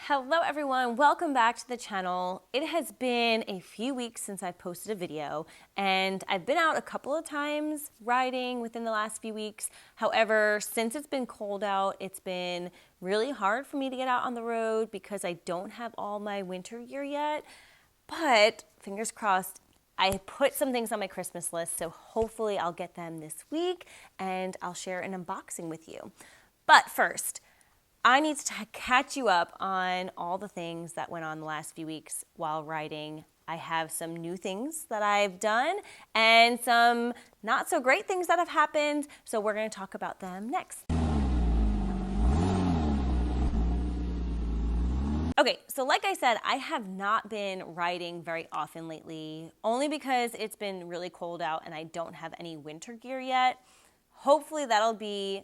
Hello everyone, welcome back to the channel. It has been a few weeks since I posted a video and I've been out a couple of times riding within the last few weeks. However, since it's been cold out, it's been really hard for me to get out on the road because I don't have all my winter gear yet. But fingers crossed, I put some things on my Christmas list, so hopefully I'll get them this week and I'll share an unboxing with you. But first, I need to catch you up on all the things that went on the last few weeks while riding. I have some new things that I've done and some not so great things that have happened, so we're going to talk about them next. Okay, so like I said, I have not been riding very often lately, only because it's been really cold out and I don't have any winter gear yet. Hopefully that'll be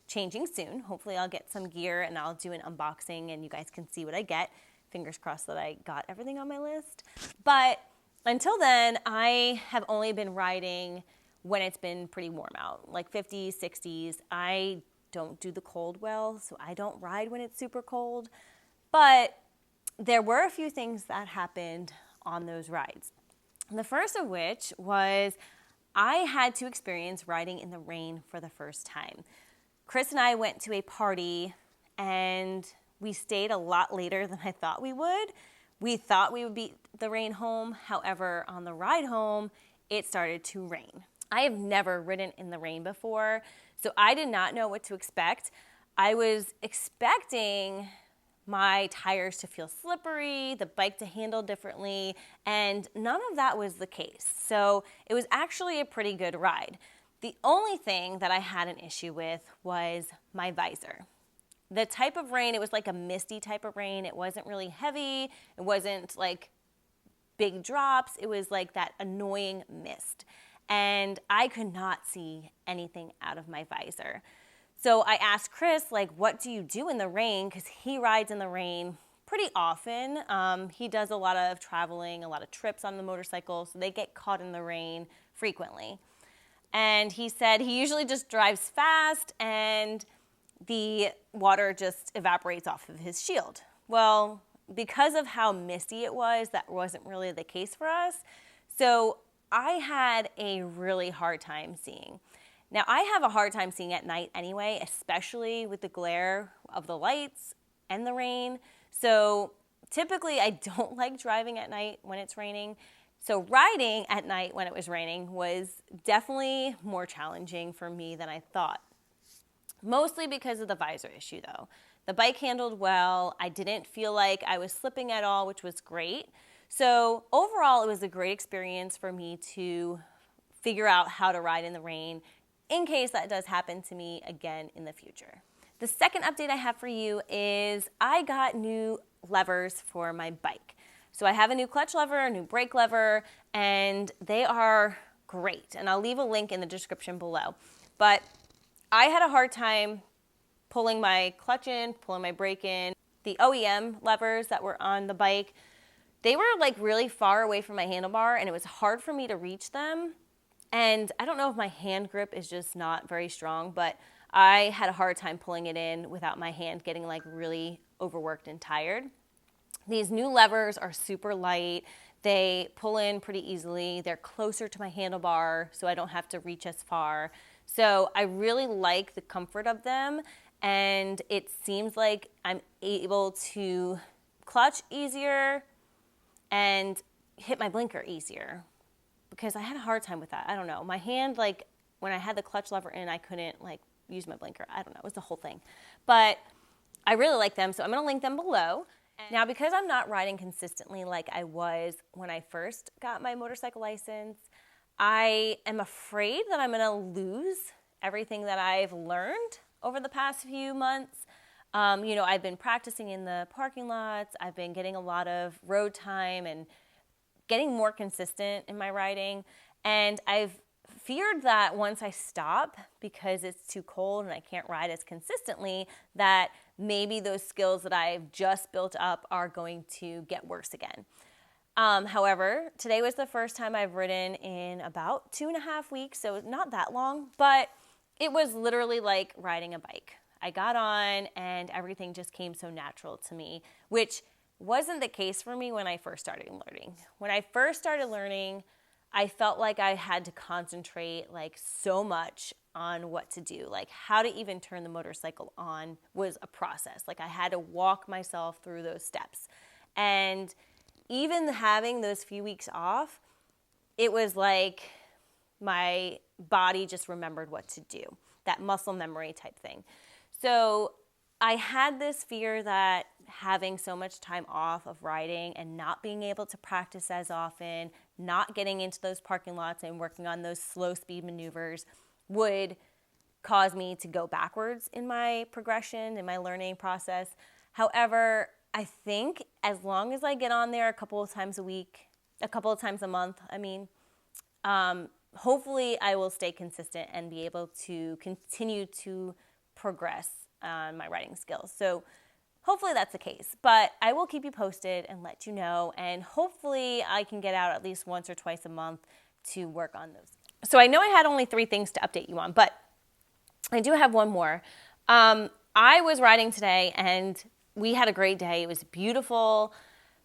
changing soon. Hopefully I'll get some gear and I'll do an unboxing and you guys can see what I get. Fingers crossed that I got everything on my list. But until then, I have only been riding when it's been pretty warm out, like 50s, 60s. I don't do the cold well, so I don't ride when it's super cold. But there were a few things that happened on those rides. The first of which was I had to experience riding in the rain for the first time. Chris and I went to a party and we stayed a lot later than I thought we would. We thought we would beat the rain home. However, on the ride home, it started to rain. I have never ridden in the rain before, so I did not know what to expect. I was expecting my tires to feel slippery, the bike to handle differently, and none of that was the case. So it was actually a pretty good ride. The only thing that I had an issue with was my visor. The type of rain, it was like a misty type of rain. It wasn't really heavy. It wasn't like big drops. It was like that annoying mist. And I could not see anything out of my visor. So I asked Chris, like, what do you do in the rain? Because he rides in the rain pretty often. He does a lot of traveling, a lot of trips on the motorcycle, so they get caught in the rain frequently. And he said he usually just drives fast and the water just evaporates off of his shield. Well, because of how misty it was, that wasn't really the case for us. So I had a really hard time seeing. Now, I have a hard time seeing at night anyway, especially with the glare of the lights and the rain. So typically I don't like driving at night when it's raining. So riding at night when it was raining was definitely more challenging for me than I thought. Mostly because of the visor issue though. The bike handled well. I didn't feel like I was slipping at all, which was great. So overall, it was a great experience for me to figure out how to ride in the rain in case that does happen to me again in the future. The second update I have for you is I got new levers for my bike. So I have a new clutch lever, a new brake lever, and they are great. And I'll leave a link in the description below. But I had a hard time pulling my clutch in, pulling my brake in. The OEM levers that were on the bike, they were like really far away from my handlebar and it was hard for me to reach them. And I don't know if my hand grip is just not very strong, but I had a hard time pulling it in without my hand getting like really overworked and tired. These new levers are super light. They pull in pretty easily. They're closer to my handlebar, so I don't have to reach as far. So I really like the comfort of them, and it seems like I'm able to clutch easier and hit my blinker easier because I had a hard time with that. I don't know. My hand, like when I had the clutch lever in, I couldn't like use my blinker. I don't know. It was the whole thing. But I really like them, so I'm going to link them below. Now, because I'm not riding consistently like I was when I first got my motorcycle license, I am afraid that I'm going to lose everything that I've learned over the past few months. I've been practicing in the parking lots. I've been getting a lot of road time and getting more consistent in my riding. And I've feared that once I stop because it's too cold and I can't ride as consistently, that maybe those skills that I've just built up are going to get worse again. However, today was the first time I've ridden in about 2.5 weeks, so not that long, but it was literally like riding a bike. I got on and everything just came so natural to me, which wasn't the case for me when I first started learning. When I first started learning, I felt like I had to concentrate like so much on what to do. Like how to even turn the motorcycle on was a process. Like I had to walk myself through those steps. And even having those few weeks off, it was like my body just remembered what to do, that muscle memory type thing. So I had this fear that having so much time off of riding and not being able to practice as often, not getting into those parking lots and working on those slow speed maneuvers would cause me to go backwards in my progression, in my learning process. However, I think as long as I get on there a couple of times a week, a couple of times a month, hopefully I will stay consistent and be able to continue to progress on my riding skills. So hopefully that's the case, but I will keep you posted and let you know, and hopefully I can get out at least once or twice a month to work on those. So I know I had only 3 things to update you on, but I do have one more. I was riding today and we had a great day. It was beautiful.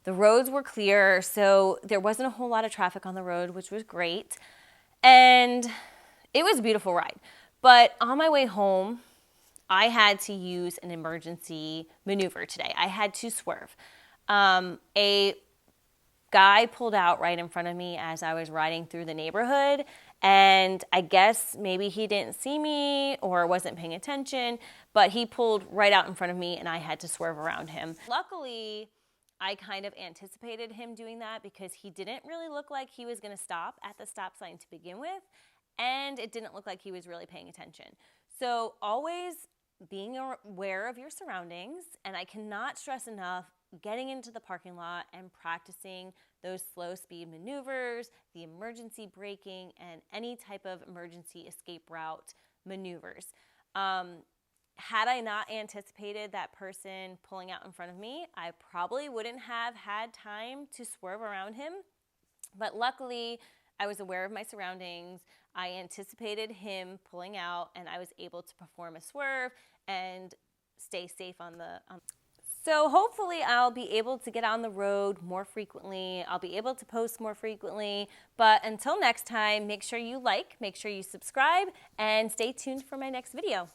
The roads were clear, so there wasn't a whole lot of traffic on the road, which was great. And it was a beautiful ride. But on my way home, I had to use an emergency maneuver today. I had to swerve. A guy pulled out right in front of me as I was riding through the neighborhood, and I guess maybe he didn't see me or wasn't paying attention, but he pulled right out in front of me and I had to swerve around him. Luckily, I kind of anticipated him doing that because he didn't really look like he was going to stop at the stop sign to begin with, and it didn't look like he was really paying attention. So always being aware of your surroundings, and I cannot stress enough getting into the parking lot and practicing those slow speed maneuvers, the emergency braking, and any type of emergency escape route maneuvers. Had I not anticipated that person pulling out in front of me, I probably wouldn't have had time to swerve around him. But luckily, I was aware of my surroundings. I anticipated him pulling out, and I was able to perform a swerve and stay safe on the. So hopefully I'll be able to get on the road more frequently. I'll be able to post more frequently. But until next time, make sure you like, make sure you subscribe, and stay tuned for my next video.